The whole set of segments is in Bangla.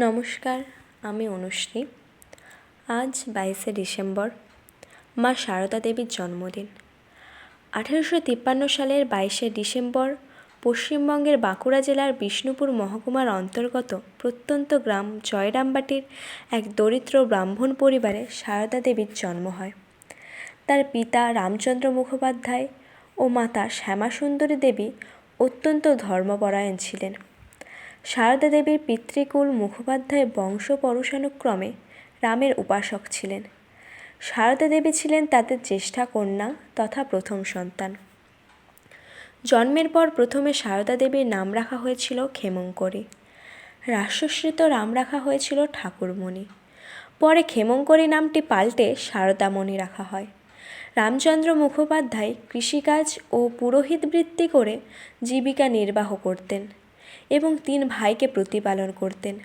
নমস্কার, আমি অনুশ্রী। আজ 22শে ডিসেম্বর, মা সারদা দেবীর জন্মদিন। 1853 সালের 22শে ডিসেম্বর পশ্চিমবঙ্গের বাঁকুড়া জেলার বিষ্ণুপুর মহকুমার অন্তর্গত প্রত্যন্ত গ্রাম জয়রামবাটির এক দরিদ্র ব্রাহ্মণ পরিবারে সারদা দেবীর জন্ম হয়। তার পিতা রামচন্দ্র মুখোপাধ্যায় ও মাতা শ্যামাসুন্দরী দেবী অত্যন্ত ধর্মপরায়ণ ছিলেন। সারদা দেবীর পিতৃকুল মুখোপাধ্যায় বংশ পরশানুক্রমে রামের উপাসক ছিলেন। সারদা দেবী ছিলেন তাদের জ্যেষ্ঠা কন্যা তথা প্রথম সন্তান। জন্মের পর প্রথমে সারদা দেবীর নাম রাখা হয়েছিল ক্ষেমংকরী। রাষ্ট্রশ্রীত নাম রাখা হয়েছিল ঠাকুরমণি। পরে ক্ষেমংকরী নামটি পাল্টে সারদামণি রাখা হয়। রামচন্দ্র মুখোপাধ্যায় কৃষিকাজ ও পুরোহিত বৃত্তি করে জীবিকা নির্বাহ করতেন এবং 3 ভাইকে প্রতিপালন করতেন।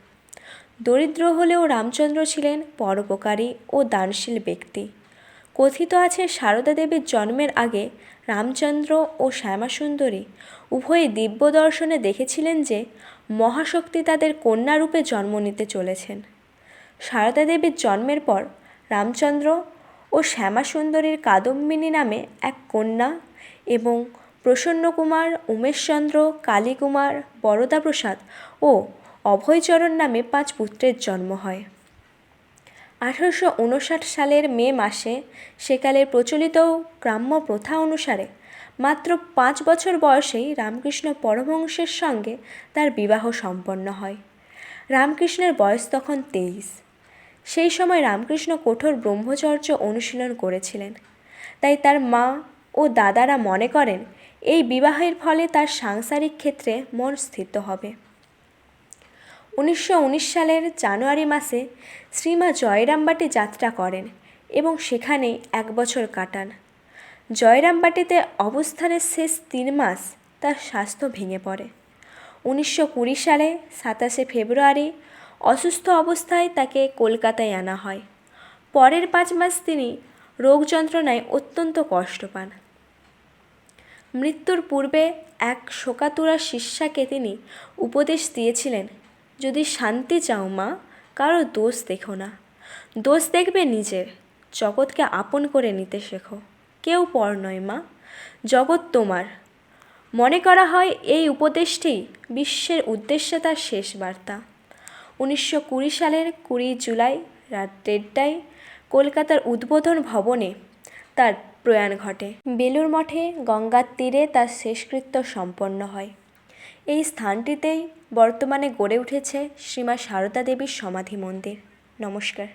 দরিদ্র হলেও রামচন্দ্র ছিলেন পরোপকারী ও দানশীল ব্যক্তি। কথিত আছে সারদা দেবীর জন্মের আগে রামচন্দ্র ও শ্যামাসুন্দরী উভয়ই দিব্য দর্শনে দেখেছিলেন যে মহাশক্তি তাদের কন্যারূপে জন্ম নিতে চলেছেন। সারদা দেবীর জন্মের পর রামচন্দ্র ও শ্যামাসুন্দরীর কাদম্বিনী নামে এক কন্যা এবং প্রসন্নকুমার, উমেশচন্দ্র, কালীকুমার, বরদাপ্রসাদ ও অভয়চরণ নামে 5 পুত্রের জন্ম হয়। 1859 সালের মে মাসে সেকালের প্রচলিত গ্রাম্য প্রথা অনুসারে মাত্র 5 বছর বয়সেই রামকৃষ্ণ পরমহংসের সঙ্গে তার বিবাহ সম্পন্ন হয়। রামকৃষ্ণের বয়স তখন 23। সেই সময় রামকৃষ্ণ কঠোর ব্রহ্মচর্য অনুশীলন করেছিলেন। তাই তার মা ও দাদারা মনে করেন এই বিবাহের ফলে তার সাংসারিক ক্ষেত্রে মন স্থিত হবে। 1919 সালের জানুয়ারি মাসে শ্রীমা জয়রামবাটি যাত্রা করেন এবং সেখানেই 1 বছর কাটান। জয়রামবাটিতে অবস্থানের শেষ 3 মাস তার স্বাস্থ্য ভেঙে পড়ে। 1920 সালে 27শে ফেব্রুয়ারি অসুস্থ অবস্থায় তাকে কলকাতায় আনা হয়। পরের 5 মাস তিনি রোগ যন্ত্রণায় অত্যন্ত কষ্ট পান। মৃত্যুর পূর্বে এক শোকাতুরা শিষ্যাকে তিনি উপদেশ দিয়েছিলেন, যদি শান্তি চাও মা, কারো দোষ দেখো না, দোষ দেখবে নিজের। জগৎকে আপন করে নিতে শেখো। কেউ পর নয় মা, জগৎ তোমার। মনে করা হয় এই উপদেশটি বিশ্বের উদ্দেশ্যে তার শেষ বার্তা। 1920 সালের 20 জুলাই রাত 1:30টায় কলকাতার উদ্বোধন ভবনে তার প্রয়াণ ঘটে। বেলুর মঠে গঙ্গার তীরে তার শেষকৃত্য সম্পন্ন হয়। এই স্থানটিতেই বর্তমানে গড়ে উঠেছে শ্রীমা সারদা দেবীর সমাধি মন্দির। নমস্কার।